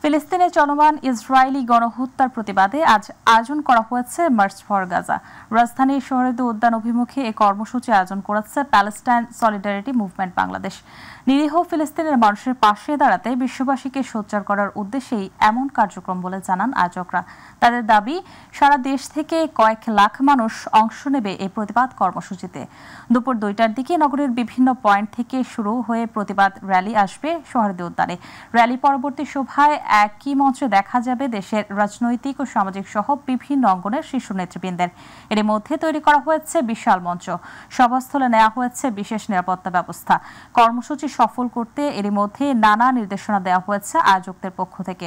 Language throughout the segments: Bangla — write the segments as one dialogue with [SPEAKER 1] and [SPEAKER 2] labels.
[SPEAKER 1] ফিলিস্তিনে চলমান ইসরায়েলি গণহত্যার প্রতিবাদে আজ আয়োজন করা হয়েছে মার্চ ফর গাজা। রাজধানীর শহীদ উদ্যান অভিমুখে এই কর্মসূচি আয়োজন করেছে প্যালেস্টাইন সলিডারিটি মুভমেন্ট বাংলাদেশ। নিরীহ ফিলিস্তিনের মানুষের পাশে দাঁড়াতে বিশ্ববাসীকে সোচ্চার করার উদ্দেশ্যেই এমন কার্যক্রম বলে জানান আয়োজকরা। তাদের দাবি, সারা দেশ থেকে কয়েক লাখ মানুষ অংশ নেবে এই প্রতিবাদ কর্মসূচিতে। দুপুর 2টার দিকে নগরের বিভিন্ন পয়েন্ট থেকে শুরু হয়ে প্রতিবাদ র্যালি আসবে শহীদ উদ্যানে। র্যালি পরবর্তী সভায় একই মঞ্চে দেখা যাবে দেশের রাজনৈতিক ও সামাজিক সহ বিভিন্ন অঙ্গনের শীর্ষ নেতৃবৃন্দের। এর মধ্যে তৈরি করা হয়েছে বিশাল মঞ্চ। সভাস্থলে নেওয়া হয়েছে বিশেষ নিরাপত্তা ব্যবস্থা। কর্মসূচি সফল করতে এর মধ্যে নানা নির্দেশনা দেওয়া হয়েছে আয়োজকদের পক্ষ থেকে।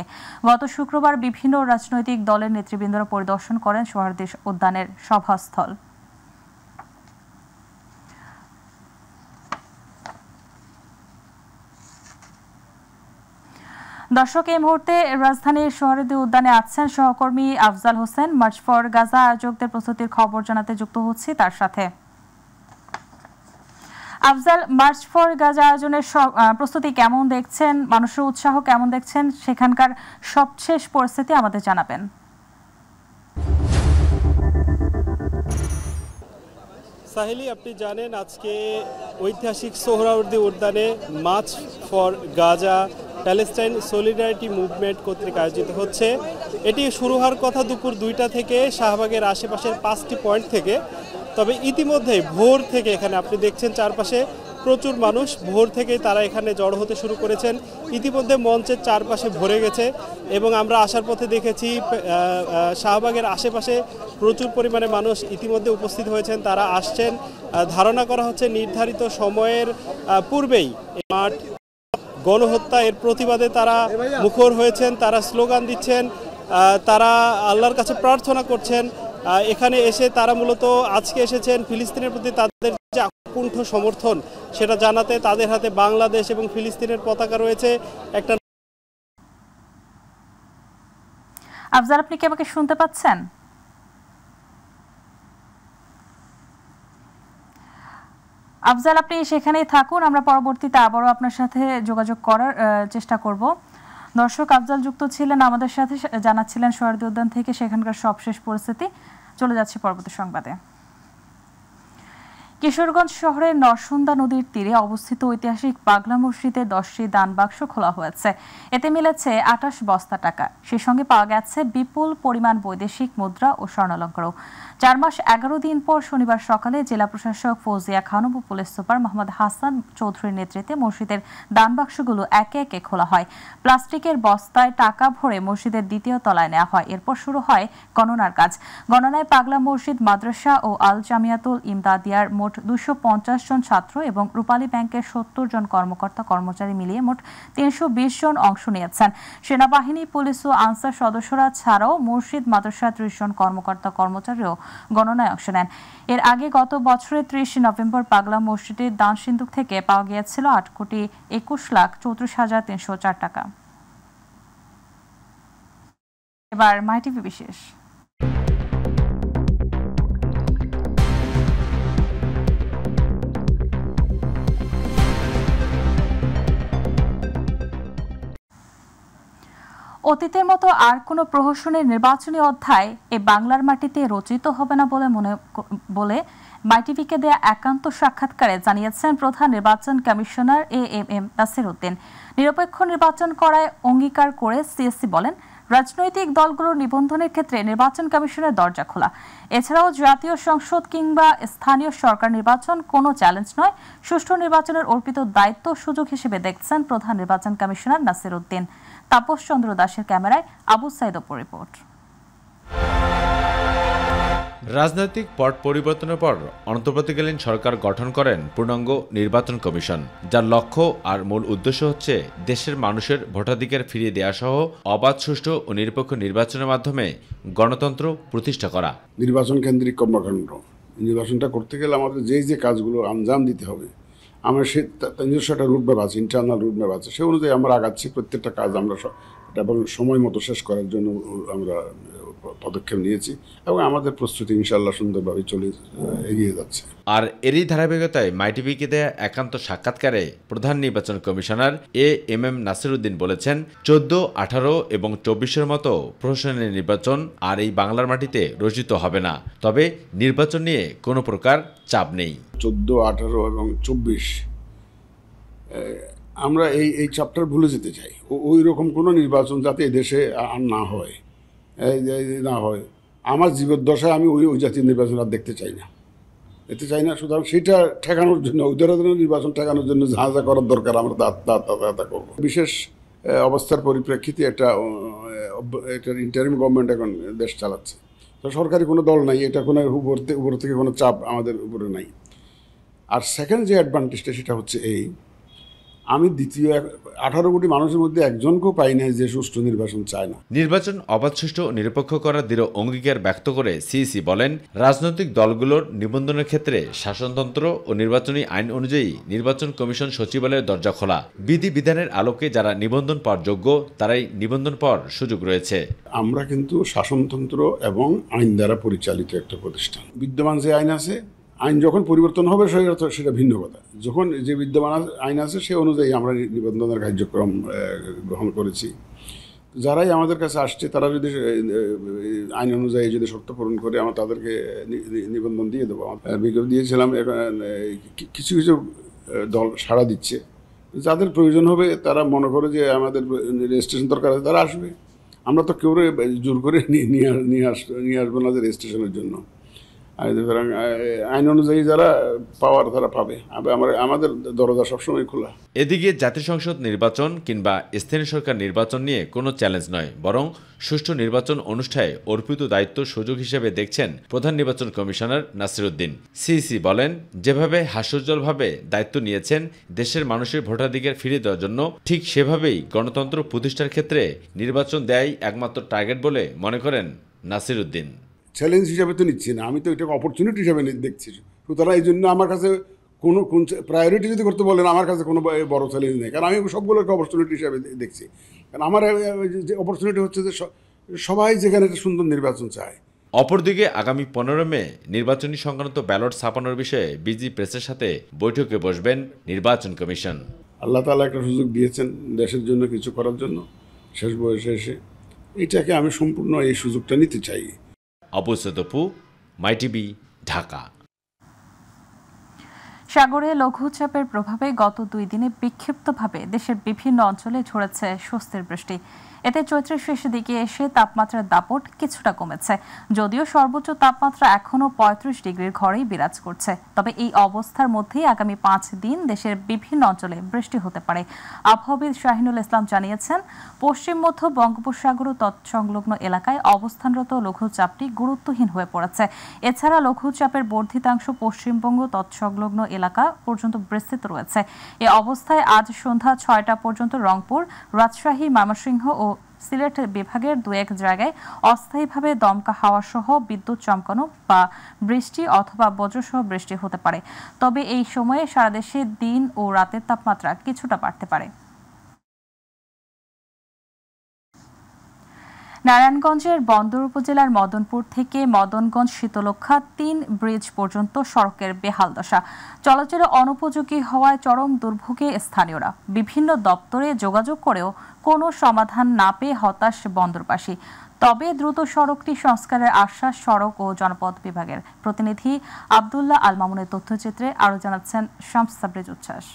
[SPEAKER 1] গত শুক্রবার বিভিন্ন রাজনৈতিক দলের নেতৃবৃন্দরা পরিদর্শন করেন শহীদ উদ্যানের সভাস্থল। দর্শক, এই মুহূর্তে রাজধানীর শহীদ উদ্যানে আছেন সহকর্মী Afzal Hossain. March for Gaza আয়োজকদের প্রস্তুতির খবর জানাতে যুক্ত হচ্ছি তার সাথে। আফজাল, মার্চ ফর গাজা আয়োজনের প্রস্তুতি কেমন দেখছেন, মানুষের উৎসাহ কেমন দেখছেন, সেখানকার সবশেষ পরিস্থিতি আমাদের জানাবেন।
[SPEAKER 2] সাহেলি, আপনি জানেন আজকে ঐতিহাসিক সোহরাওয়ার্দী উদ্যানে March for Gaza Palestine solidarity movement কর্তৃক আয়োজিত হচ্ছে। এটি শুরু হওয়ার কথা দুপুর 2টা থেকে শাহবাগের আশেপাশের 5টি পয়েন্ট থেকে। তবে ইতিমধ্যে ভোর থেকে এখানে আপনি দেখছেন চারপাশে প্রচুর মানুষ ভোর থেকেই তারা এখানে জড়ো হতে শুরু করেছেন। ইতিমধ্যে মঞ্চের চারপাশে ভরে গেছে এবং আমরা আসার পথে দেখেছি শাহবাগের আশেপাশে প্রচুর পরিমাণে মানুষ ইতিমধ্যে উপস্থিত হয়েছেন, তারা আসছেন। ধারণা করা হচ্ছে নির্ধারিত সময়ের পূর্বেই মাঠ গণহত্যা এর প্রতিবাদে তারা মুখর হয়েছেন, তারা স্লোগান দিচ্ছেন, তারা আল্লাহর কাছে প্রার্থনা করছেন। এখানে এসে তারা মূলত আজকে এসেছেন ফিলিস্তিনের প্রতি তাদের যে আকুণ্ঠ সমর্থন সেটা জানাতে। তাদের হাতে বাংলাদেশ এবং ফিলিস্তিনের পতাকা রয়েছে। একটা
[SPEAKER 1] আফজাল, আপনি কি আমাকে শুনতে পাচ্ছেন? আফজাল, আপনি সেখানেই থাকুন, আমরা পরবর্তীতে আবারও আপনার সাথে যোগাযোগ করার চেষ্টা করব। দর্শক, আফজাল যুক্ত ছিলেন আমাদের সাথে, জানাচ্ছিলেন শহীদ উদ্যান থেকে সেখানকার সবশেষ পরিস্থিতি। চলে যাচ্ছে পরবর্তী সংবাদে। কিশোরগঞ্জ শহরের নরসুন্দা নদীর তীরে অবস্থিত ঐতিহাসিক পাগলা মসজিদে 10টি দান বাক্স খোলা হয়েছে। এতে মিলেছে 28 বস্তা টাকা। সেই সঙ্গে পাওয়া গেছে বিপুল পরিমাণ বৈদেশিক মুদ্রা ও স্বর্ণালঙ্কারও। 4 মাস 11 দিন পর শনিবার সকালে জেলা প্রশাসক ফৌজিয়া খানম ও পুলিশ সুপার মোহাম্মদ হাসান চৌধুরীর নেতৃত্বে মসজিদের দান বাক্সগুলো একে একে খোলা হয়। প্লাস্টিকের বস্তায় টাকা ভরে মসজিদের দ্বিতীয় তলায় নেওয়া হয়। এরপর শুরু হয় গণনার কাজ। গণনায় পাগলা মসজিদ মাদ্রাসা ও আল জামিয়াতুল ইমদাদিয়ার মোট 250 জন ছাত্র এবং রূপালী ব্যাংকের 70 জন কর্মকর্তা কর্মচারী মিলিয়ে মোট 320 জন অংশ নিয়েছেন। সেনাবাহিনী, পুলিশ ও আনসার সদস্যরা ছাড়াও মসজিদ মাদ্রাসা 30 জন কর্মকর্তা কর্মচারীও গণনায় অংশ নেন। এর আগে গত বছরের 30 নভেম্বর পাগলা মসজিদের দান সিন্দুক থেকে পাওয়া গিয়েছিল 8,21,34,304 টাকা। এবার মাই টিভি বিশেষ। অতীতের মতো আর কোনো প্রহসনের নির্বাচনী অধ্যায় এ বাংলার মাটিতে রচিত হবে না বলে মাইটিভিকে দেয়া একান্ত সাক্ষাৎকারে জানিয়েছেন প্রধান নির্বাচন কমিশনার AMM নাসির উদ্দিন। নিরপেক্ষ নির্বাচন করায় অঙ্গীকার করে সিএসসি বলেন, রাজনৈতিক দলগুলোর নিবন্ধনের ক্ষেত্রে নির্বাচন কমিশনের দরজা খোলা। এছাড়াও জাতীয় সংসদ কিংবা স্থানীয় সরকার নির্বাচন কোনো চ্যালেঞ্জ নয়, সুষ্ঠু নির্বাচনের অর্পিত দায়িত্ব সুযোগ হিসেবে দেখছেন প্রধান নির্বাচন কমিশনার নাসির উদ্দিন। তাপস চন্দ্র দাসের ক্যামেরায় আবু সাইদ অপুর রিপোর্ট।
[SPEAKER 3] রাজনৈতিক পট পরিবর্তনের পর অন্তর্বর্তীকালীন সরকার গঠন করেন পূর্ণাঙ্গ নির্বাচন কমিশন, যার লক্ষ্য আর মূল উদ্দেশ্য হচ্ছে দেশের মানুষের ভোটাধিকার ফিরিয়ে দেওয়া সহ অবাধ, সুষ্ঠু ও নিরপেক্ষ নির্বাচনের মাধ্যমে গণতন্ত্র প্রতিষ্ঠা করা।
[SPEAKER 4] নির্বাচন কেন্দ্রিক কর্মকাণ্ড, নির্বাচনটা করতে গেলে আমাদের যে কাজগুলো আঞ্জাম দিতে হবে, আমরা সে নিজস্ব একটা রুটম্যাপ আছে, ইন্টারনাল রুটম্যাপ আছে, সে অনুযায়ী আমরা আগাচ্ছি। প্রত্যেকটা কাজ আমরা এটা সময় মতো শেষ করার জন্য আমরা পদক্ষেপ নিয়েছি এবং আমাদের প্রস্তুতি ইনশাআল্লাহ সুন্দরভাবে এগিয়ে যাচ্ছে।
[SPEAKER 3] আর এরই ধারাবাহিকতায় মাইটিভিকে দেয়া একান্ত সাক্ষাৎকারে প্রধান নির্বাচন কমিশনার এম নাসিরউদ্দিন বলেছেন 14, 18 এবং 24-এর মতো প্রশাসনের নির্বাচন আর এই বাংলার মাটিতে রচিত হবে না, তবে নির্বাচন নিয়ে কোনো প্রকার চাপ নেই।
[SPEAKER 4] 14, 18 এবং 24 আমরা এই চ্যাপ্টার ভুলে যেতে চাই। ওই রকম কোনো নির্বাচন যাতে দেশে আর না হয় আমার জীবদ্দশায় আমি ওই জাতীয় নির্বাচন আর দেখতে চাই না। সুতরাং সেটা ঠেকানোর জন্য ওই ধরনের নির্বাচন ঠেকানোর জন্য যা যা করার দরকার আমরা তা করব। বিশেষ অবস্থার পরিপ্রেক্ষিতে একটা ইন্টারিম গভর্নমেন্ট এখন দেশ চালাচ্ছে, তো সরকারি কোনো দল নাই, এটা কোনো উপর থেকে কোনো চাপ আমাদের উপরে নাই। আর সেকেন্ড যে অ্যাডভান্টেজটা সেটা হচ্ছে আমি দ্বিতীয় 18 কোটি মানুষের মধ্যে একজনকেও পাই নাই যে সুষ্ঠু নির্বাচন চায় না।
[SPEAKER 3] নির্বাচন অবাধ, সুষ্ঠু ও নিরপেক্ষ করার দৃঢ় অঙ্গীকার ব্যক্ত করে সিইসি বলেন, রাজনৈতিক দলগুলোর নিবন্ধনের ক্ষেত্রে শাসনতন্ত্র ও নির্বাচনী আইন অনুযায়ী নির্বাচন কমিশন সচিবালয়ের দরজা খোলা। বিধিবিধানের আলোকে যারা নিবন্ধন পাওয়ার যোগ্য তারাই নিবন্ধন পাওয়ার সুযোগ রয়েছে।
[SPEAKER 4] আমরা কিন্তু শাসনতন্ত্র এবং আইন দ্বারা পরিচালিত একটা প্রতিষ্ঠান। বিদ্যমান যে আইন আছে, আইন যখন পরিবর্তন হবে সেটা ভিন্ন কথা। যখন যে বিদ্যমান আইন আছে সে অনুযায়ী আমরা নিবন্ধনের কার্যক্রম গ্রহণ করেছি। যারাই আমাদের কাছে আসছে তারা যদি আইন অনুযায়ী যদি শর্ত পূরণ করে আমরা তাদেরকে নিবন্ধন দিয়ে দেবো। বিজ্ঞপ্তি দিয়েছিলাম, কিছু কিছু দল সাড়া দিচ্ছে। যাদের প্রয়োজন হবে তারা মনে করে যে আমাদের রেজিস্ট্রেশন দরকার আছে তারা আসবে। আমরা তো কেউ জোর করে নিয়ে আসবো না যে রেজিস্ট্রেশনের জন্য। সুতরাং আইন অনুযায়ী যারা পাওয়ার তারা পাবে, আমাদের দরজা সবসময় খোলা।
[SPEAKER 3] এদিকে জাতীয় সংসদ নির্বাচন কিংবা স্থানীয় সরকার নির্বাচন নিয়ে কোনো চ্যালেঞ্জ নয়, বরং সুষ্ঠু নির্বাচন অনুষ্ঠানে অর্পিত দায়িত্ব সুযোগ হিসেবে দেখছেন প্রধান নির্বাচন কমিশনার নাসিরউদ্দিন। সিইসি বলেন, যেভাবে হাস্যোজ্জ্বলভাবে দায়িত্ব নিয়েছেন দেশের মানুষের ভোটাধিকার ফিরিয়ে দেওয়ার জন্য, ঠিক সেভাবেই গণতন্ত্র প্রতিষ্ঠার ক্ষেত্রে নির্বাচন দেয়াই একমাত্র টার্গেট বলে মনে করেন নাসিরউদ্দিন।
[SPEAKER 4] চ্যালেঞ্জ হিসাবে তো নিচ্ছি না, আমি তো এটাকে অপরচুনিটি হিসাবে দেখছি। সুতরাং এই জন্য আমার কাছে কোন প্রায়োরিটি যদি করতে বলেন, আমার কাছে কোনো বড় চ্যালেঞ্জ নেই, কারণ আমি সবগুলোকে অপরচুনিটি হিসাবে দেখছি। কারণ আমার যে অপরচুনিটি হচ্ছে যে সবাই যেখানে একটা সুন্দর নির্বাচন চায়।
[SPEAKER 3] অপরদিকে আগামী 15 মে নির্বাচনী সংক্রান্ত ব্যালট ছাপানোর বিষয়ে বিজি প্রেসের সাথে বৈঠকে বসবেন নির্বাচন কমিশন।
[SPEAKER 4] আল্লাহ তাআলা একটা সুযোগ দিয়েছেন দেশের জন্য কিছু করার জন্য শেষ বয়সে এসে, এটাকে আমি সম্পূর্ণ এই সুযোগটা নিতে চাই।
[SPEAKER 3] আবু সদপু, মাইটিভি, ঢাকা।
[SPEAKER 1] সাগরে লঘুচাপের প্রভাবে গত 2 দিনে বিক্ষিপ্তভাবে দেশের বিভিন্ন অঞ্চলে ঝরেছে স্বস্তির বৃষ্টি। এতে চৈত্রের শেষের দিকে এসে তাপমাত্রার দাপট কিছুটা কমেছে, যদিও সর্বোচ্চ তাপমাত্রা এখনও 35 ডিগ্রির ঘরেই বিরাজ করছে। তবে এই অবস্থার মধ্যেই আগামী 5 দিন দেশের বিভিন্ন অঞ্চলে বৃষ্টি হতে পারে। আবহাওয়াবিদ শাহিনুল ইসলাম জানিয়েছেন, পশ্চিম মধ্য বঙ্গোপসাগর ও তৎসংলগ্ন এলাকায় অবস্থানরত লঘুচাপটি গুরুত্বহীন হয়ে পড়েছে। এছাড়া লঘুচাপের বর্ধিতাংশ পশ্চিমবঙ্গ তৎসংলগ্ন এলাকা পর্যন্ত বিস্তৃত রয়েছে। এ অবস্থায় আজ সন্ধ্যা 6টা পর্যন্ত রংপুর, রাজশাহী, ময়মনসিংহ ও সিলেট বিভাগের 2-1 জায়গায় অস্থায়ীভাবে দমকা হাওয়া সহ বিদ্যুৎ চমকানো বা বৃষ্টি অথবা বজ্রসহ বৃষ্টি হতে পারে। তবে এই সময়ে সারা দেশে দিন ও রাতের তাপমাত্রা কিছুটা বাড়তে পারে। নারায়ণগঞ্জের বন্দর উপজেলার মদনপুর থেকে মদনগঞ্জ শীতলক্ষা 3 ব্রিজ পর্যন্ত সড়কের বেহাল দশা। চলাচলে অনুপযোগী হওয়ায় চরম দুর্ভোগে স্থানীয়রা। বিভিন্ন দপ্তরে যোগাযোগ করেও কোনো সমাধান না পেয়ে হতাশ বন্দরবাসী। তবে দ্রুত সড়কটি সংস্কারের আশ্বাস সড়ক ও জনপথ বিভাগের। প্রতিনিধি আব্দুল্লাহ আল মামুনের তথ্যচিত্রে আরও জানাচ্ছেন শামস সাবরেজ উচ্ছ্বাস।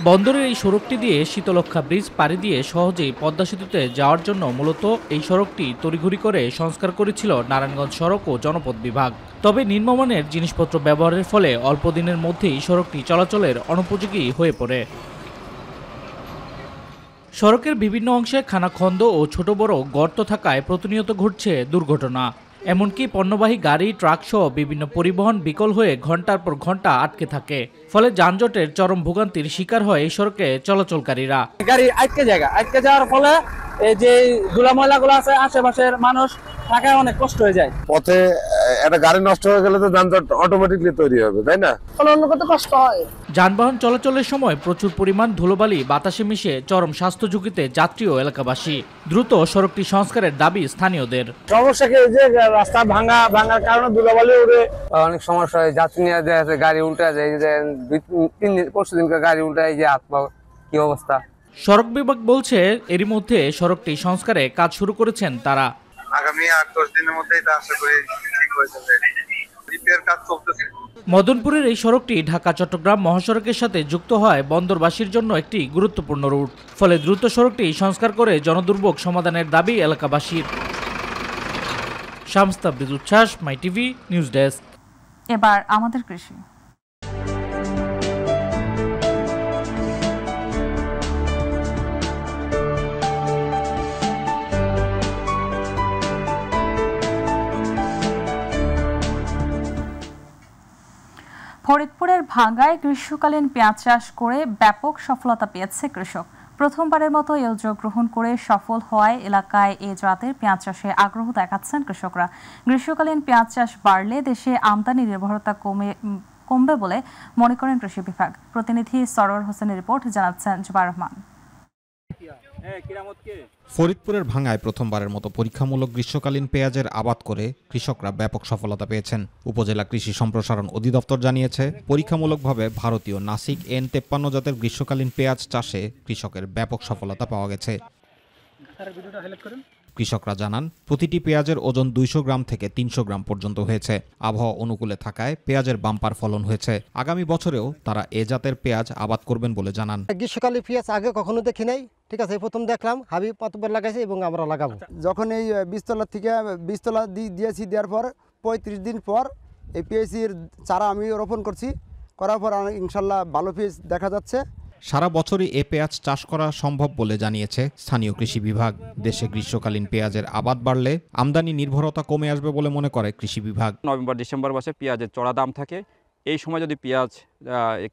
[SPEAKER 5] বন্দরের এই সড়কটি দিয়ে শীতলক্ষা ব্রিজ পাড়ি দিয়ে সহজেই পদ্মা সেতুতে যাওয়ার জন্য মূলত এই সড়কটি তড়িঘড়ি করে সংস্কার করেছিল নারায়ণগঞ্জ সড়ক ও জনপথ বিভাগ। তবে নিম্নমানের জিনিসপত্র ব্যবহারের ফলে অল্প দিনের মধ্যেই সড়কটি চলাচলের অনুপযোগী হয়ে পড়ে। সড়কের বিভিন্ন অংশে খানাখন্দ ও ছোট বড় গর্ত থাকায় প্রতিনিয়ত ঘটছে দুর্ঘটনা। এমনকি পণ্যবাহী গাড়ি, ট্রাক সহ বিভিন্ন পরিবহন বিকল হয়ে ঘন্টার পর ঘন্টা আটকে থাকে। ফলে যানজটের চরম ভোগান্তির শিকার হয় এই সড়কে চলাচলকারীরা। গাড়ি আটকে যাওয়ার ফলে এই যে ধুলা ময়লাগুলো আছে আশেপাশের মানুষ থাকায় অনেক কষ্ট হয়ে যায়।
[SPEAKER 6] পথে একটা গাড়ি নষ্ট হয়ে গেলে তো যানজট অটোমেটিকলি তৈরি হবে, তাই না?
[SPEAKER 7] অন্য কত কষ্ট হয়।
[SPEAKER 5] যানবাহন চলাচলের সময় প্রচুর পরিমাণ ধুলোবালি বাতাসে মিশে চরম স্বাস্থ্য ঝুঁকিতে যাত্রী ও এলাকাবাসী। দ্রুত সড়কটি সংস্কারের দাবি স্থানীয়দের।
[SPEAKER 6] সমস্যা কি যে রাস্তা ভাঙার কারণে ধুলোবালি উড়ে অনেক সমস্যা হয়, যাত্রী নিয়ে গাড়ি উল্টে যায়, যে 2-3 দিন পরশু দিনকার গাড়ি উল্টে যে হাত পা কি অবস্থা।
[SPEAKER 5] সড়ক বিভাগ বলছে এরই মধ্যে সড়কটি সংস্কারে কাজ শুরু করেছেন তারা।
[SPEAKER 7] আগামী 8-10 দিনের মধ্যেই তা আশা করি ঠিক হয়ে যাবে। রিপেয়ার কাজ চলতেছে।
[SPEAKER 5] মদনপুরের এই সড়কটি ঢাকা চট্টগ্রাম মহাসড়কের সাথে যুক্ত হয় বন্দরবাসীর জন্য একটি গুরুত্বপূর্ণ রুট। ফলে দ্রুত সড়কটি সংস্কার করে জনদুর্ভোগ সমাধানের দাবি এলাকাবাসীর। শামস তাবরিজ উচ্ছ্বাস, মাই টিভি নিউজ ডেস্ক।
[SPEAKER 1] এবার আমাদের কৃষি। ফরিদপুরের ভাঙ্গায় গ্রীষ্মকালীন পেঁয়াজ চাষ করে ব্যাপক সফলতা পেয়েছে কৃষক। প্রথমবারের মতো এই উদ্যোগ গ্রহণ করে সফল হওয়ায় এলাকায় এ জাতের পেঁয়াজ চাষে আগ্রহ দেখাচ্ছেন কৃষকরা। গ্রীষ্মকালীন পেঁয়াজ চাষ বাড়লে দেশে আমদানি নির্ভরতা কমবে বলে মনে করেন কৃষি বিভাগ। প্রতিনিধি সরোয়ার হোসেনের রিপোর্ট, জানাচ্ছেন জুবাইর রহমান।
[SPEAKER 8] ফরিদপুরের ভাঙ্গায় প্রথমবারের মতো পরীক্ষামূলক গ্রীষ্মকালীন পেঁয়াজের আবাদ করে কৃষকরা ব্যাপক সফলতা পেয়েছেন। উপজেলা কৃষি সম্প্রসারণ অধিদপ্তর জানিয়েছে, পরীক্ষামূলকভাবে ভারতীয় নাসিক N53 জাতের গ্রীষ্মকালীন পেঁয়াজ চাষে কৃষকের ব্যাপক সফলতা পাওয়া গেছে। কৃষকরা জানান, প্রতিটি পেঁয়াজের ওজন 200 গ্রাম থেকে 300 গ্রাম পর্যন্ত হয়েছে। আবহাওয়া অনুকূলে থাকায় পেঁয়াজের বাম্পার ফলন হয়েছে। আগামী বছরেও তারা এ জাতের পেঁয়াজ আবাদ করবেন বলে জানান।
[SPEAKER 9] গ্রীষ্মকালীন পেঁয়াজ আগে কখনো দেখি নাই, ঠিক আছে, প্রথম দেখলাম। হাবিব মাতুব্বর লাগাইছে এবং আমরা লাগাবো। যখন এই বীজতলা থেকে বীজতলা দিয়েছি, দেওয়ার পর 35 দিন পর এই পেঁয়াজের চারা আমি রোপণ করছি। করার পর ইনশাল্লাহ ভালো পেঁয়াজ দেখা যাচ্ছে।
[SPEAKER 8] সারা বছরই এ পেঁয়াজ চাষ করা সম্ভব বলে জানিয়েছে স্থানীয় কৃষি বিভাগ। দেশে গ্রীষ্মকালীন পেঁয়াজের আবাদ বাড়লে আমদানি নির্ভরতা কমে আসবে বলে মনে করে কৃষি বিভাগ।
[SPEAKER 10] নভেম্বর-ডিসেম্বর মাসে পেঁয়াজের চড়া দাম থাকে। এই সময় যদি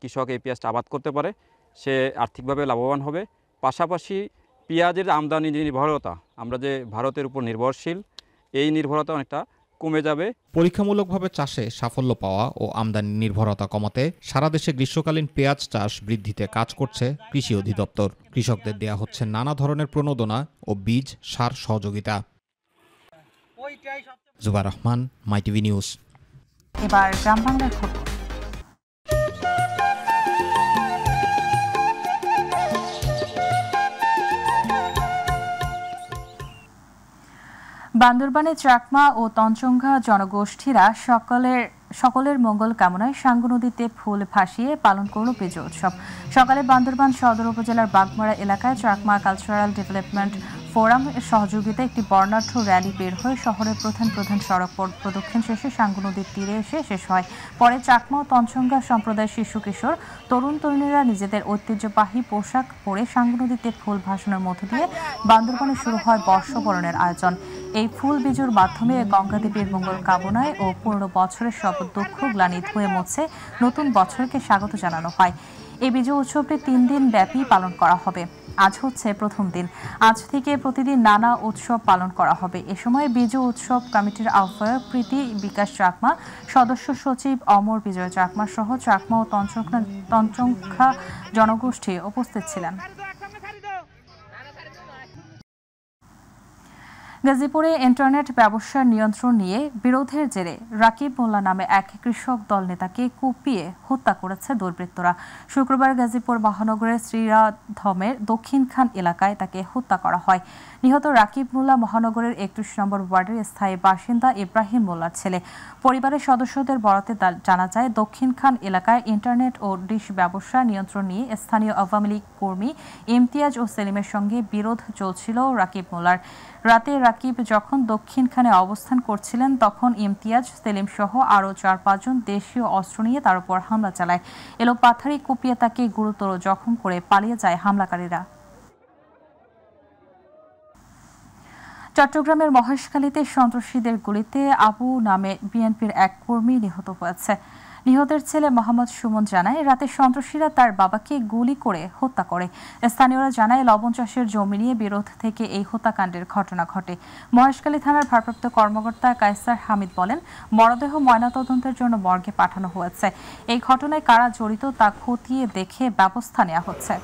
[SPEAKER 10] কৃষক এই পেঁয়াজটা আবাদ করতে পারে, সে আর্থিকভাবে লাভবান হবে। পাশাপাশি পেঁয়াজের আমদানি নির্ভরতা, আমরা যে ভারতের উপর নির্ভরশীল, এই নির্ভরতা অনেকটা কমে যাবে।
[SPEAKER 8] পরীক্ষামূলকভাবে চাষে সাফল্য পাওয়া ও আমদানি নির্ভরতা কমাতে সারা দেশে গ্রীষ্মকালীন পেঁয়াজ চাষ বৃদ্ধিতে কাজ করছে কৃষি অধিদপ্তর। কৃষকদের দেয়া হচ্ছে নানা ধরনের প্রণোদনা ও বীজ সার সহযোগিতা। জুবাইর রহমান, মাই টিভি নিউজ।
[SPEAKER 1] এবার গ্রাম বাংলার খবর। বান্দরবানে চাকমা ও তঞ্চঙ্গা জনগোষ্ঠীরা সকলের মঙ্গল কামনায় সাঙ্গু নদীতে ফুল ভাসিয়ে পালন করল বিজয় উৎসব। সকালে বান্দরবান সদর উপজেলার বাগমারা এলাকায় চাকমা কালচারাল ডেভেলপমেন্ট ফোরাম এর সহযোগিতায় একটি বর্ণাঢ্য র্যালি বের হয়ে শহরের প্রধান সড়ক প্রদক্ষিণ শেষে সাঙ্গু নদীর তীরে এসে শেষ হয়। পরে চাকমা ও তঞ্চঙ্গা সম্প্রদায়ের শিশু কিশোর তরুণ তরুণীরা নিজেদের ঐতিহ্যবাহী পোশাক পরে সাঙ্গু নদীতে ফুল ভাসানোর মধ্য দিয়ে বান্দরবানে শুরু হয় বর্ষবরণের আয়োজন। এই ফুল বিজুর মাধ্যমে গঙ্গা দেবীর মঙ্গল কামনায় ও পুরনো বছরের সব দুঃখ গ্লানি ধুয়ে মুছে নতুন বছরকে স্বাগত জানানো হয়। এই বিজয় উৎসবটি 3 দিন ব্যাপী পালন করা হবে। আজ হচ্ছে প্রথম দিন। আজ থেকে প্রতিদিন নানা উৎসব পালন করা হবে। এ সময় বিজয় উৎসব কমিটির আহ্বায়ক প্রীতি বিকাশ চাকমা, সদস্য সচিব অমর বিজয় চাকমা সহ চাকমা ও তঞ্চঙ্গা জনগোষ্ঠী উপস্থিত ছিলেন। গাজীপুরে ইন্টারনেট ব্যবসার নিয়ন্ত্রণ নিয়ে বিরোধের জেরে রাকিব মোল্লা নামে এক কৃষক দল নেতাকে কুপিয়ে হত্যা করেছে দুর্বৃত্তরা। শুক্রবার গাজীপুর মহানগরের শ্রীরাধমের দক্ষিণখান এলাকায় তাকে হত্যা করা হয়। নিহত রাকিব মোল্লা মহানগরের 31 নম্বর ওয়ার্ডের স্থায়ী বাসিন্দা ইব্রাহিম মোল্লার ছেলে। পরিবারের সদস্যদের বরাতে জানা যায়, দক্ষিণখান এলাকায় ইন্টারনেট ও ডিশ ব্যবসা নিয়ন্ত্রণ নিয়ে স্থানীয় আওয়ামী লীগ কর্মী ইমতিয়াজ ও সেলিমের সঙ্গে বিরোধ চলছিল রাকিব মোল্লার। রাতে রাকিব যখন দক্ষিণখানে অবস্থান করছিলেন, তখন ইমতিয়াজ, সেলিম সহ আরও 4-5 জন দেশীয় অস্ত্র নিয়ে তার উপর হামলা চালায়। এলোপাথারি কুপিয়ে তাকে গুরুতর জখম করে পালিয়ে যায় হামলাকারীরা। চট্টগ্রামের মহেশখালীতে সন্ত্রাসীদের গুলিতে আবু নামে বিএনপির এক কর্মী নিহত হয়েছে। নিহতের ছেলে মোহাম্মদ সুমন জানায়, রাতে সন্ত্রাসীরা তার বাবাকে গুলি করে হত্যা করে। স্থানীয়রা জানায়, লবণ চাষের জমি নিয়ে বিরোধ থেকে এই হত্যাকাণ্ডের ঘটনা ঘটে। মহেশখালী থানার ভারপ্রাপ্ত কর্মকর্তা কায়সার হামিদ বলেন, মরদেহ ময়নাতদন্তের জন্য মর্গে পাঠানো হয়েছে। এই ঘটনায় কারা জড়িত তা খতিয়ে দেখে ব্যবস্থা নেওয়া হচ্ছে।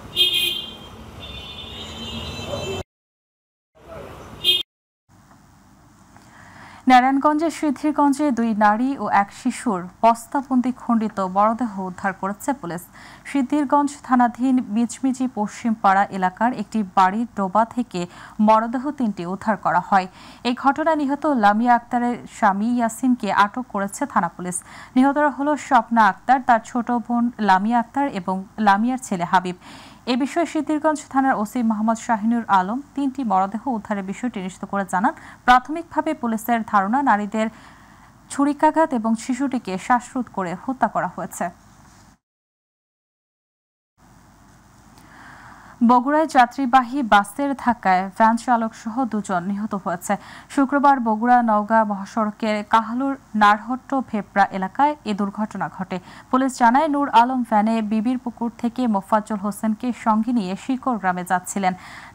[SPEAKER 1] নারায়ণগঞ্জের সিদ্ধিরগঞ্জে 2 নারী ও 1 শিশুর বস্তাবন্দি খণ্ডিত মরদেহ উদ্ধার করেছে পুলিশ। সিদ্ধিরগঞ্জ থানাধীন মিচমিচি পশ্চিমপাড়া এলাকার একটি বাড়ির ডোবা থেকে মরদেহ 3টি উদ্ধার করা হয়। এই ঘটনায় নিহত লামিয়া আক্তারের স্বামী ইয়াসিনকে আটক করেছে থানা পুলিশ। নিহতরা হলো স্বপ্না আক্তার, তার ছোট বোন লামিয়া আক্তার এবং লামিয়ার ছেলে হাবিব। এ বিষয়ে সিদ্ধিরগঞ্জ থানার ওসি মোহাম্মদ শাহিনুর আলম 3টি মরদেহ উদ্ধারের বিষয়টি নিশ্চিত করে জানান, প্রাথমিকভাবে পুলিশের ধারণা নারীদের ছুরিকাঘাত এবং শিশুটিকে শ্বাসরোধ করে হত্যা করা হয়েছে। বগুড়ায় যাত্রীবাহী বাসের ধাক্কায় ভ্যান চালক সহ 2 জন নিহত হয়েছে। শুক্রবার বগুড়া নওগাঁ মহাসড়কের কাহালুর নারহট্ট ভেপরা এলাকায় এ দুর্ঘটনা ঘটে। পুলিশ জানায়, নূর আলম ভ্যানে বিবির পুকুর থেকে মোফাজ্জল হোসেনকে সঙ্গে নিয়ে শিকর গ্রামে যাচ্ছিলেন।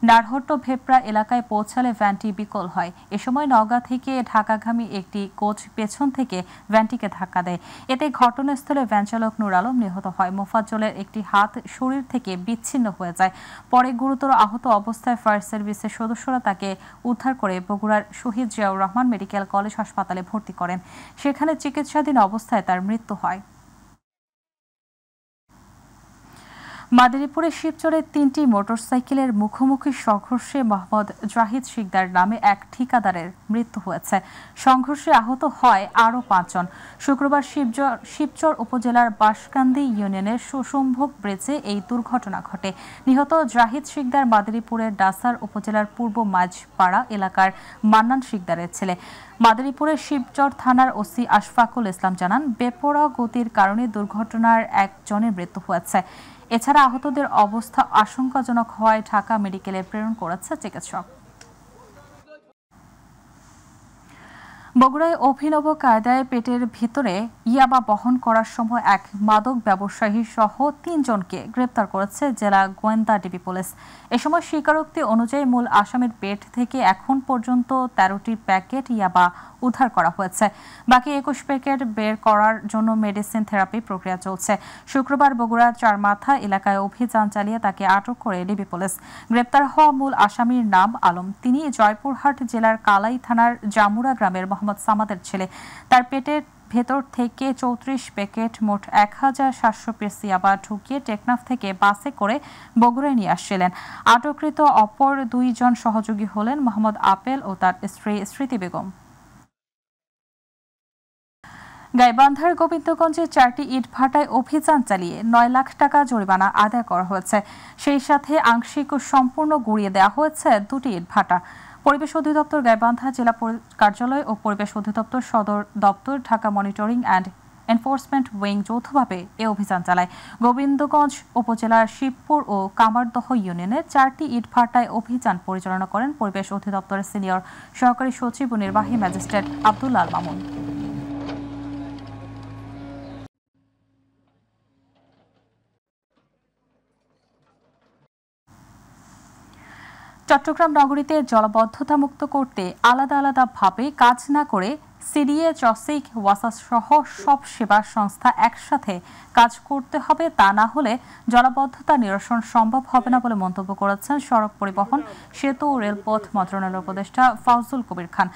[SPEAKER 1] নারহট্ট ভেপরা এলাকায় পৌঁছালে ভ্যানটি বিকল হয়। এ সময় নওগাঁ থেকে ঢাকাগামী একটি কোচ পেছন থেকে ভ্যানটিকে ধাক্কা দেয়। এতে ঘটনাস্থলে ভ্যান চালক নূর আলম নিহত হয়। মোফাজ্জলের একটি হাত শরীর থেকে বিচ্ছিন্ন হয়ে যায়। পরে গুরুতর আহত অবস্থায় ফায়ার সার্ভিসের সদস্যরা তাকে উদ্ধার করে বগুড়ার শহীদ জিয়াউর রহমান মেডিকেল কলেজ হাসপাতালে ভর্তি করেন। সেখানে চিকিৎসাধীন অবস্থায় তার মৃত্যু হয়। মাদারীপুরে শিবচরে 3টি মোটরসাইকেলের মুখোমুখি সংঘর্ষে মোহাম্মদ জাহিদ শিকদার নামে 1 ঠিকাদারের মৃত্যু হয়েছে। সংঘর্ষে আহত হয় আরও 5 জন। শুক্রবার শিবচর উপজেলার বাঁশকান্দি ইউনিয়নের সুসম্ভোগ ব্রিজে এই দুর্ঘটনা ঘটে। নিহত জাহিদ শিকদার মাদারীপুরের ডাসার উপজেলার পূর্ব মাঝপাড়া এলাকার মান্নান শিকদারের ছেলে। মাদারীপুরের শিবচর থানার ওসি আশফাকুল ইসলাম জানান, বেপরোয়া গতির কারণে দুর্ঘটনার 1 জনের মৃত্যু হয়েছে। এছাড়া আহতদের অবস্থা আশঙ্কাজনক হওয়ায় ঢাকা মেডিকেলে প্রেরণ করেছে চিকিৎসক। বগুড়ায় অভিনব কায়দায় পেটের ভিতরে ইয়াবা বহন করার সময় 1 মাদক ব্যবসায়ী সহ 3 জনকে গ্রেপ্তার করেছে জেলা গোয়েন্দা ডিবি পুলিশ। এ সময় স্বীকারোক্তি অনুযায়ী মূল আসামির পেট থেকে এখন পর্যন্ত 13টি প্যাকেট ইয়াবা উদ্ধার করা হয়েছে। বাকি 21 প্যাকেট বের করার জন্য মেডিসিন থেরাপি প্রক্রিয়া চলছে। শুক্রবার বগুড়ার চারমাথা এলাকায় অভিযান চালিয়ে তাকে আটক করে ডিবি পুলিশ। গ্রেপ্তার হওয়া মূল আসামির নাম আলম। তিনি জয়পুরহাট জেলার কালাই থানার জামুরা গ্রামের মোহাম্মদ সামাদের ছেলে। তার পেটের ভেতর থেকে 34 প্যাকেট মোট 1700 পিস ইয়াবা ঢুকিয়ে টেকনাফ থেকে বাসে করে বগুড়ায় নিয়ে আসছিলেন। আটককৃত অপর 2 জন সহযোগী হলেন মোহাম্মদ আপেল ও তার স্ত্রী স্মৃতি বেগম। গাইবান্ধার গোবিন্দগঞ্জে 4টি ইটভাটায় অভিযান চালিয়ে 9 লাখ টাকা জরিমানা আদায় করা হয়েছে। সেই সাথে আংশিক ও সম্পূর্ণ গুঁড়িয়ে দেওয়া হয়েছে 2টি ইটভাটা। পরিবেশ অধিদপ্তর গাইবান্ধা জেলা কার্যালয় ও পরিবেশ অধিদপ্তর সদর দপ্তর Dhaka monitoring and enforcement wing যৌথভাবে এ অভিযান চালায়। গোবিন্দগঞ্জ উপজেলার শিবপুর ও কামারদহ ইউনিয়নের 4টি ইটভাটায় অভিযান পরিচালনা করেন পরিবেশ অধিদপ্তরের সিনিয়র সহকারী সচিব ও নির্বাহী ম্যাজিস্ট্রেট আব্দুল্লাহ আল মামুন। চট্টগ্রাম নগরীতে জলাবদ্ধতা মুক্ত করতে আলাদা আলাদাভাবে কাজ না করে সিডিএ, চসিক, ওয়াসা সহ সব সেবা সংস্থা একসাথে কাজ করতে হবে। তা না হলে জলাবদ্ধতা নিরসন সম্ভব হবে না বলে মন্তব্য করেছেন সড়ক পরিবহন, সেতু ও রেলপথ মন্ত্রণালয়ের উপদেষ্টা ফাউজুল কবির খান।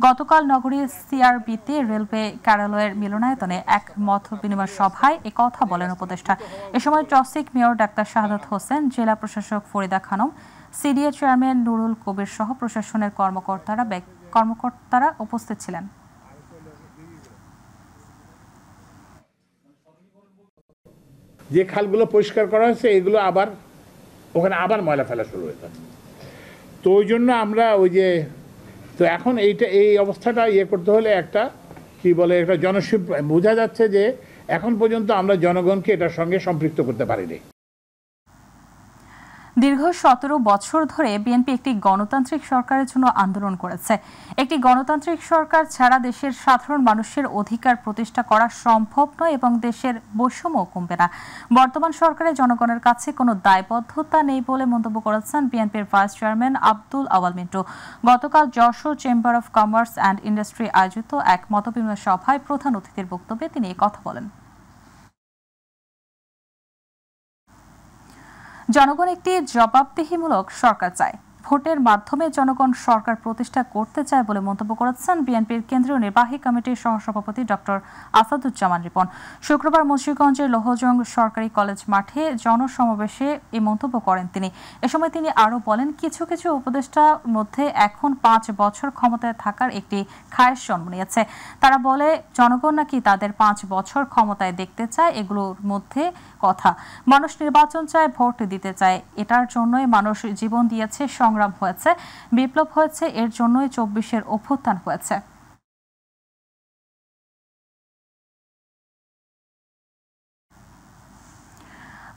[SPEAKER 1] গতকাল নগরীর সিআরবিতে রেলওয়ে কার্যালয়ের মিলনায়তনে এক মত বিনিময় সভায় একথা বলেন উপদেষ্টা। এ সময় চসিক মেয়র ডাক্তার শাহাদাত হোসেন, জেলা প্রশাসক ফরিদা খানম, সিডিএ চেয়ারম্যান নুরুল কবির সহ প্রশাসনের কর্মকর্তারা উপস্থিত ছিলেন।
[SPEAKER 11] যে খালগুলো পরিষ্কার করা হয়েছে এগুলো আবার ওখানে আবার ময়লা ফেলা শুরু হয়েছে। তো ওই জন্য আমরা তো এখন এই অবস্থাটা করতে হলে একটা বোঝা যাচ্ছে যে এখন পর্যন্ত আমরা জনগণকে এটার সঙ্গে সম্পৃক্ত করতে পারিনি।
[SPEAKER 1] দীর্ঘ 17 বছর ধরে বিএনপি একটি গণতান্ত্রিক সরকারের জন্য আন্দোলন করেছে। একটি গণতান্ত্রিক সরকার ছাড়া দেশের সাধারণ মানুষের অধিকার প্রতিষ্ঠা করা সম্ভব নয় এবং দেশের বৈষম্য কমবে না। বর্তমান সরকারের জনগণের কাছে কোনো দায়বদ্ধতা নেই বলে মন্তব্য করেছেন বিএনপির ভাইস চেয়ারম্যান আব্দুল আওয়াল মিন্টু। গতকাল Jessore chamber of commerce and industry আয়োজিত এক মতবিনিময় সভায় প্রধান অতিথির বক্তব্যে তিনি এই কথা বলেন। জনগণ একটি জবাবদিহিমূলক সরকার চায়। ভোটের মাধ্যমে জনগণ সরকার প্রতিষ্ঠা করতে চায় বলে মন্তব্য করেছেন বিএনপির কেন্দ্রীয় নির্বাহী কমিটির সহসভাপতি ডক্টর আসাদুজ্জামান রিপন। শুক্রবার মুন্সিগঞ্জের লোহজং সরকারি কলেজ মাঠে জনসমাবেশে এই মন্তব্য করেন তিনি। এ সময় তিনি আরও বলেন, কিছু কিছু উপদেষ্টার মধ্যে এখন 5 বছর ক্ষমতায় থাকার একটি খায়েশ জন্ম নিয়েছে। তারা বলে জনগণ নাকি তাদের 5 বছর ক্ষমতায় দেখতে চায়। এগুলোর মধ্যে কথা, মানুষ নির্বাচন চায়, ভোট দিতে চায়। এটার জন্যই মানুষ জীবন দিয়েছে, সংগ্রাম হয়েছে, বিপ্লব হয়েছে, এর জন্যই 24-এর অভ্যুত্থান হয়েছে।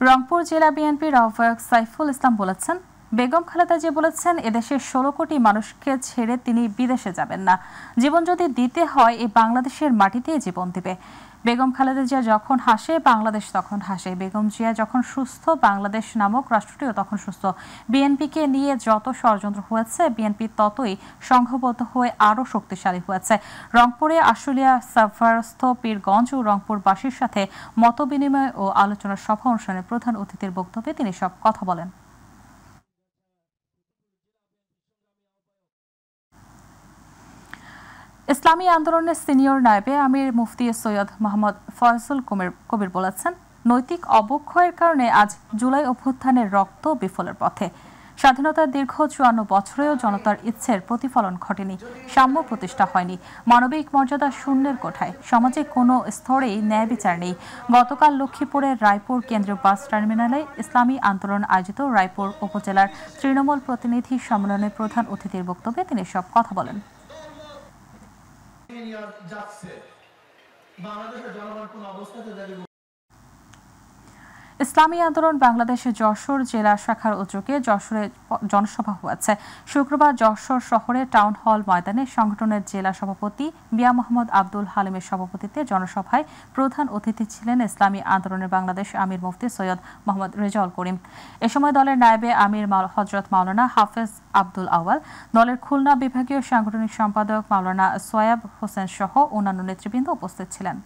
[SPEAKER 1] রংপুর জেলা বিএনপির আহ্বায়ক সাইফুল ইসলাম বলেছেন, বেগম খালেদা জিয়া বলেছেন এদেশের 16 কোটি মানুষকে ছেড়ে তিনি বিদেশে যাবেন না। জীবন যদি দিতে হয় এই বাংলাদেশের মাটিতেই জীবন দিবে। বেগম খালেদা জিয়া যখন হাসে বাংলাদেশ তখন হাসে। বেগম জিয়া যখন সুস্থ বাংলাদেশ নামক রাষ্ট্রটিও তখন সুস্থ। বিএনপিকে নিয়ে যত ষড়যন্ত্র হয়েছে বিএনপি ততই সংঘবদ্ধ হয়ে আরও শক্তিশালী হয়েছে। রংপুরে আশুলিয়া, সাফারস্থ, পীরগঞ্জ ও রংপুরবাসীর সাথে মতবিনিময় ও আলোচনা সভা অনুষ্ঠানে প্রধান অতিথির বক্তব্যে তিনি সব কথা বলেন। ইসলামী আন্দোলনের সিনিয়র নায়েবে আমির মুফতি সৈয়দ মোহাম্মদ ফয়সল কবির বলেছেন, নৈতিক অবক্ষয়ের কারণে আজ জুলাই অভ্যুত্থানের রক্ত বিফলের পথে। স্বাধীনতার দীর্ঘ 54 বছরেও জনতার ইচ্ছের প্রতিফলন ঘটেনি, সাম্য প্রতিষ্ঠা হয়নি, মানবিক মর্যাদা শূন্যের কোঠায়, সমাজে কোনো স্তরেই ন্যায় বিচার নেই। গতকাল লক্ষ্মীপুরের রায়পুর কেন্দ্রীয় বাস টার্মিনালে ইসলামী আন্দোলন আয়োজিত রায়পুর উপজেলার তৃণমূল প্রতিনিধি সম্মেলনে প্রধান অতিথির বক্তব্যে তিনি সব কথা বলেন। ইসলামী আন্দোলন বাংলাদেশের যশোর জেলা শাখার উদ্যোগে যশোরে জনসভা হয়েছে। শুক্রবার যশোর শহরে টাউন হল ময়দানে সংগঠনের জেলা সভাপতি মিয়া মোহাম্মদ আব্দুল হালিমের সভাপতিত্বে জনসভায় প্রধান অতিথি ছিলেন ইসলামী আন্দোলনের বাংলাদেশ আমির মুফতি সৈয়দ মোহাম্মদ রেজাউল করিম। এ সময় দলের নায়েবে আমির হযরত মাওলানা হাফেজ আব্দুল আওয়াল, দলের খুলনা বিভাগীয় সাংগঠনিক সম্পাদক মাওলানা সোয়াব হোসেন সহ অন্যান্য নেতৃবৃন্দ উপস্থিত ছিলেন।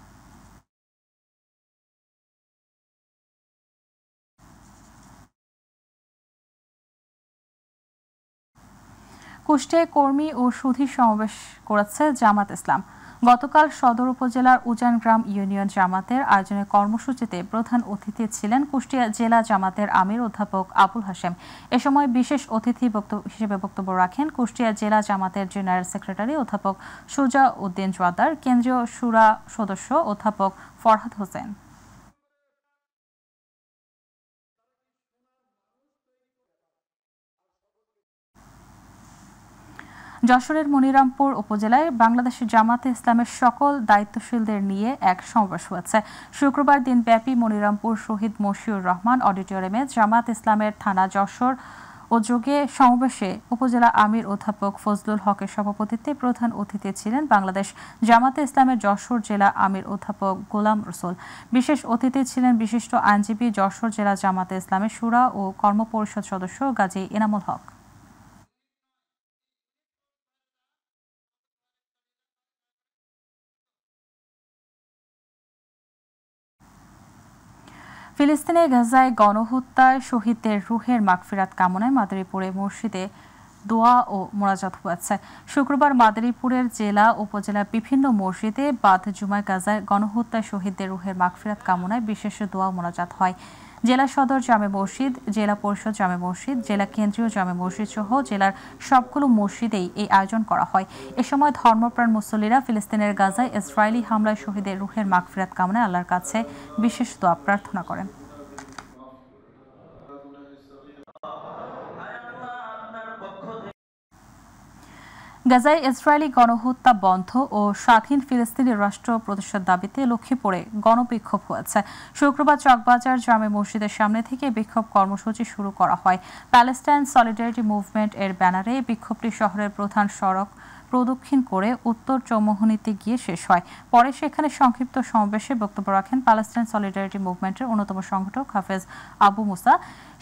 [SPEAKER 1] কুষ্টিয়ায় কর্মী ও সুধী সমাবেশ করেছে জামাত ইসলাম। গতকাল সদর উপজেলার উজানগ্রাম ইউনিয়ন জামাতের আয়োজনে কর্মসূচিতে প্রধান অতিথি ছিলেন কুষ্টিয়া জেলা জামাতের আমির অধ্যাপক আবুল হাশেম। এ সময় বিশেষ অতিথি হিসেবে বক্তব্য রাখেন কুষ্টিয়া জেলা জামাতের জেনারেল সেক্রেটারি অধ্যাপক সুজা উদ্দিন জোয়াদার, কেন্দ্রীয় শুরা সদস্য অধ্যাপক ফরহাদ হোসেন। যশোরের মনিরামপুর উপজেলায় বাংলাদেশের জামাতে ইসলামের সকল দায়িত্বশীলদের নিয়ে এক সমাবেশ হয়েছে। শুক্রবার দিনব্যাপী মনিরামপুর শহীদ মশিউর রহমান অডিটোরিয়ামে জামাত ইসলামের থানা যশোর উদ্যোগে সমাবেশে উপজেলা আমির অধ্যাপক ফজলুল হকের সভাপতিত্বে প্রধান অতিথি ছিলেন বাংলাদেশ জামাতে ইসলামের যশোর জেলা আমির অধ্যাপক গোলাম রসুল। বিশেষ অতিথি ছিলেন বিশিষ্ট আইনজীবী যশোর জেলা জামাতে ইসলামের শুরা ও কর্মপরিষদ সদস্য গাজী এনামুল হক। ফিলিস্তিনের গাজায় গণহত্যায় শহীদদের রুহের মাগফিরাত কামনায় মাদারীপুরে মসজিদে দোয়া ও মোনাজাত হয়েছে। শুক্রবার মাদারীপুরের জেলা উপজেলা বিভিন্ন মসজিদে বাদ জুমায় গাজায় গণহত্যায় শহীদদের রুহের মাগফিরাত কামনায় বিশেষ দোয়া মোনাজাত হয়। জেলা সদর জামে মসজিদ, জেলা পরিষদ জামে মসজিদ, জেলা কেন্দ্রীয় জামে মসজিদ সহ জেলার সবগুলো মসজিদেই এই আয়োজন করা হয়। এ সময় ধর্মপ্রাণ মুসল্লিরা ফিলিস্তিনের গাজায় ইসরায়েলি হামলায় শহীদের রুহের মাগফিরাত কামনায় আল্লাহর কাছে বিশেষ দোয়া প্রার্থনা করেন। গাজায় ইসরায়েলি গণহত্যা বন্ধ ও স্বাধীন ফিলিস্তিনি রাষ্ট্র প্রতিষ্ঠার দাবিতে লক্ষ্মীপুরে গণবিক্ষোভ হয়েছে। শুক্রবার চকবাজার জামে মসজিদের সামনে থেকে বিক্ষোভ কর্মসূচি শুরু করা হয়। প্যালেস্টাইন সলিডারিটি মুভমেন্ট এর ব্যানারে বিক্ষোভটি শহরের প্রধান সড়ক প্রদক্ষিণ করে উত্তর চৌমুহনীতে গিয়ে শেষ হয়। পরে সেখানে সংক্ষিপ্ত সমাবেশে বক্তব্য রাখেন প্যালেস্টাইন সলিডারিটি মুভমেন্টের অন্যতম সংগঠক হাফেজ আবু মুসা,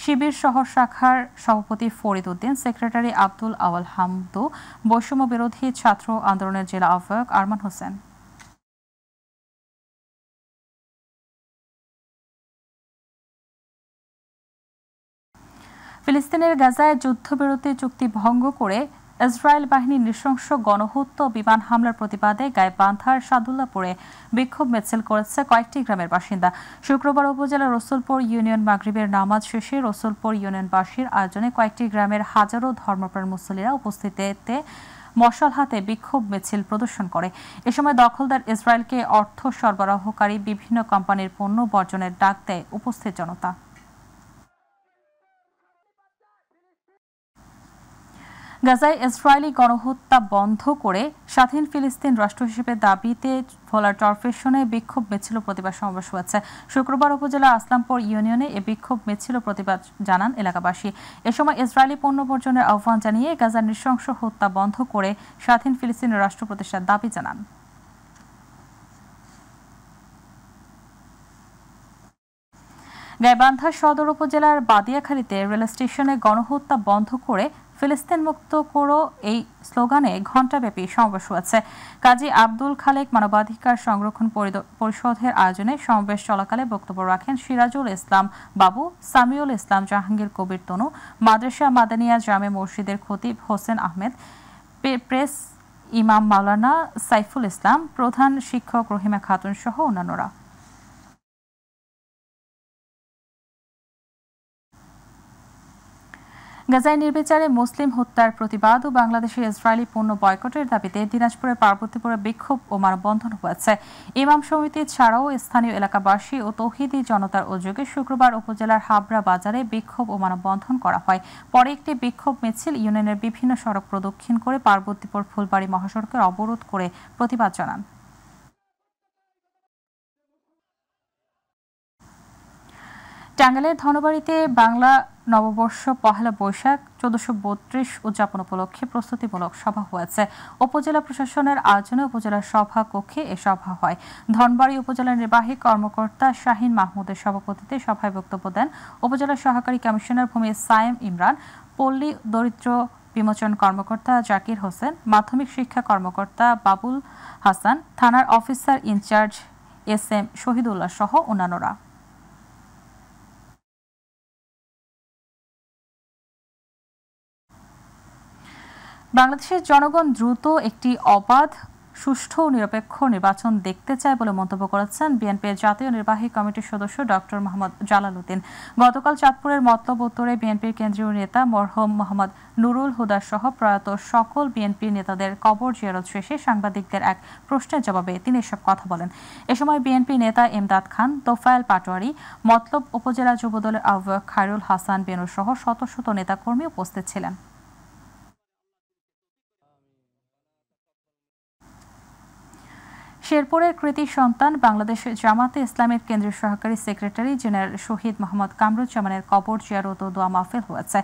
[SPEAKER 1] শিবির শহর শাখার সভাপতি ফরিদ উদ্দিন, সেক্রেটারি আব্দুল আওয়াল হামদু, বৈষম্য বিরোধী ছাত্র আন্দোলনের জেলা আহ্বায়ক আরমান হোসেন। ফিলিস্তিনের গাজায় যুদ্ধবিরতি চুক্তি ভঙ্গ করে ইসরায়েল বাহিনীর নৃশংস গণহত্যা বিমান হামলার প্রতিবাদে গাইবান্ধার সাদুল্লাপুরে বিক্ষোভ মিছিল করেছে কয়েকটি গ্রামের বাসিন্দা। শুক্রবার উপজেলার রসুলপুর ইউনিয়ন মাগরিবের নামাজ শেষে রসুলপুর ইউনিয়নবাসীর আয়োজনে কয়েকটি গ্রামের হাজারো ধর্মপ্রাণ মুসল্লিরা উপস্থিতিতে মশাল হাতে বিক্ষোভ মিছিল প্রদর্শন করে। এ সময় দখলদার ইসরায়েলকে অর্থ সরবরাহকারী বিভিন্ন কোম্পানির পণ্য বর্জনের ডাক দেয় উপস্থিত জনতা। গাজায় ইসরায়েলি গণহত্যা বন্ধ করে স্বাধীন ফিলিস্তিন রাষ্ট্র হিসেবে দাবিতে ভোলার টরফেশনে বিক্ষোভ মিছিল প্রতিবাদ সমাবেশ হয়েছে। শুক্রবার উপজেলা আসলামপুর ইউনিয়নে এ বিক্ষোভ মিছিল প্রতিবাদ জানান এলাকাবাসী। এ সময় ইসরায়েলি পণ্য বর্জনের আহ্বান জানিয়ে গাজার নৃশংস হত্যা বন্ধ করে স্বাধীন ফিলিস্তিনের রাষ্ট্র প্রতিষ্ঠার দাবি জানান। গাইবান্ধা সদর উপজেলার বাদিয়াখালীতে রেল স্টেশনে গণহত্যা বন্ধ করে ফিলিস্তিন মুক্ত করো এই স্লোগানে ঘণ্টাব্যাপী সমাবেশ হয়েছে। কাজী আব্দুল খালেক মানবাধিকার সংরক্ষণ পরিষদের আয়োজনে সমাবেশ চলাকালে বক্তব্য রাখেন সিরাজুল ইসলাম বাবু, সামিউল ইসলাম, জাহাঙ্গীর কবির তনু, মাদ্রাসা মাদানিয়া জামে মসজিদের খতিব হোসেন আহমেদ, প্রেস ইমাম মাওলানা সাইফুল ইসলাম, প্রধান শিক্ষক রহিমা খাতুন সহ অন্যান্যরা। গাজায় নির্বিচারে মুসলিম হত্যার প্রতিবাদ ও বাংলাদেশে ইসরায়েলি পণ্য বয়কটের দাবিতে দিনাজপুরের পার্বতীপুরে বিক্ষোভ ও মানববন্ধন হয়েছে। ইমাম সমিতি ছাড়াও স্থানীয় এলাকাবাসী ও তৌহিদি জনতার উদ্যোগে শুক্রবার উপজেলার হাবড়া বাজারে বিক্ষোভ ও মানববন্ধন করা হয়। পরে একটি বিক্ষোভ মিছিল ইউনিয়নের বিভিন্ন সড়ক প্রদক্ষিণ করে পার্বতীপুর ফুলবাড়ি মহাসড়কের অবরোধ করে প্রতিবাদ জানান। টাঙ্গাইলের ধনবাড়িতে বাংলা নববর্ষ পহেলা বৈশাখ 1432 উদযাপন উপলক্ষে প্রস্তুতিমূলক সভা হয়েছে। উপজেলা প্রশাসনের আয়োজনে উপজেলার সভা কক্ষে এ সভা হয়। ধনবাড়ি উপজেলা নির্বাহী কর্মকর্তা শাহিন মাহমুদের সভাপতিত্বে সভায় বক্তব্য দেন উপজেলা সহকারী কমিশনার ভূমি সায়েম ইমরান, পল্লী দরিদ্র বিমোচন কর্মকর্তা জাকির হোসেন, মাধ্যমিক শিক্ষা কর্মকর্তা বাবুল হাসান, থানার অফিসার ইনচার্জ SM শহীদুল্লাহ সহ অন্যান্যরা। বাংলাদেশের জনগণ দ্রুত একটি অবাধ, সুষ্ঠু ও নিরপেক্ষ নির্বাচন দেখতে চায় বলে মন্তব্য করেছেন বিএনপির জাতীয় নির্বাহী কমিটির সদস্য ডক্টর মোহাম্মদ জালাল উদ্দিন। গতকাল চাঁদপুরের মতলব উত্তরে বিএনপির কেন্দ্রীয় নেতা মরহুম মোহাম্মদ নুরুল হুদা সহ প্রয়াত সকল বিএনপি নেতাদের কবর জিয়ারত শেষে সাংবাদিকদের এক প্রশ্নের জবাবে তিনি এসব কথা বলেন। এ সময় বিএনপি নেতা এমদাদ খান, তোফায়েল পাটোয়ারি, মতলব উপজেলা যুবদলের আহ্বায়ক খায়রুল হাসান বেনু সহ শত শত নেতাকর্মী উপস্থিত ছিলেন। শেরপুরের কৃতি সন্তান বাংলাদেশ জামাতে ইসলামের কেন্দ্রীয় সহকারী সেক্রেটারি জেনারেল শহীদ মোহাম্মদ কামরুজ্জামানের কবর জিয়ারত ও দোয়া মাহফিল হয়েছে।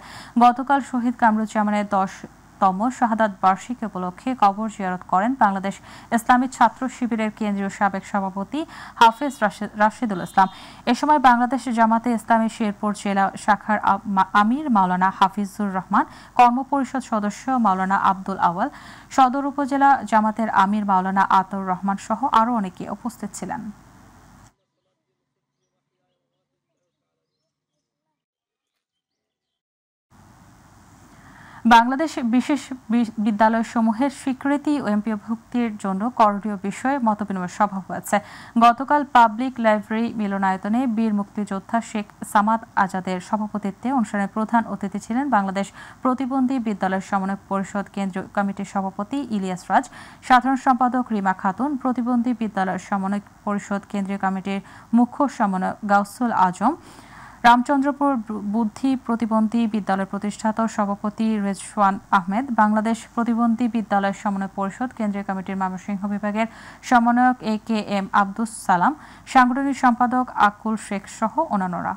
[SPEAKER 1] গতকাল শহীদ কামরুজ্জামানের 10তম শাহাদাত বার্ষিকী উপলক্ষে কবর জিয়ারত করেন বাংলাদেশ ইসলামী ছাত্র শিবিরের কেন্দ্রীয় সাবেক সভাপতি হাফেজ রাশেদুল ইসলাম। এ সময় বাংলাদেশ জামাতে ইসলামী শেরপুর জেলা শাখার আমির মাওলানা হাফিজুর রহমান, কর্মপরিষদ সদস্য মাওলানা আব্দুল আওয়াল, সদর উপজেলা জামাতের আমির মাওলানা আতাউর রহমান সহ আরও অনেকে উপস্থিত ছিলেন। বাংলাদেশ বিশেষ বিদ্যালয়সমূহের স্বীকৃতি ও এমপিওভুক্তির জন্য করণীয় বিষয়ে মতবিনিময় সভা হয়েছে। গতকাল পাবলিক লাইব্রেরি মিলনায়তনে বীর মুক্তিযোদ্ধা শেখ সামাদ আজাদের সভাপতিত্বে অনুষ্ঠানের প্রধান অতিথি ছিলেন বাংলাদেশ প্রতিবন্ধী বিদ্যালয় সমন্বয় পরিষদ কেন্দ্রীয় কমিটির সভাপতি ইলিয়াস রাজ, সাধারণ সম্পাদক রিমা খাতুন, প্রতিবন্ধী বিদ্যালয় সমন্বয় পরিষদ কেন্দ্রীয় কমিটির মুখ্য সমন্বয়ক গাউসুল আজম, রামচন্দ্রপুর বুদ্ধি প্রতিবন্ধী বিদ্যালয় প্রতিষ্ঠাতা সভাপতি রেজওয়ান আহমেদ, বাংলাদেশ প্রতিবন্ধী বিদ্যালয় সমন্বয় পরিষদ কেন্দ্রীয় কমিটির ময়মনসিংহ বিভাগের সমন্বয়ক AK M আব্দুস সালাম, সাংগঠনিক সম্পাদক আকুল শেখ সহ অন্যান্যরা।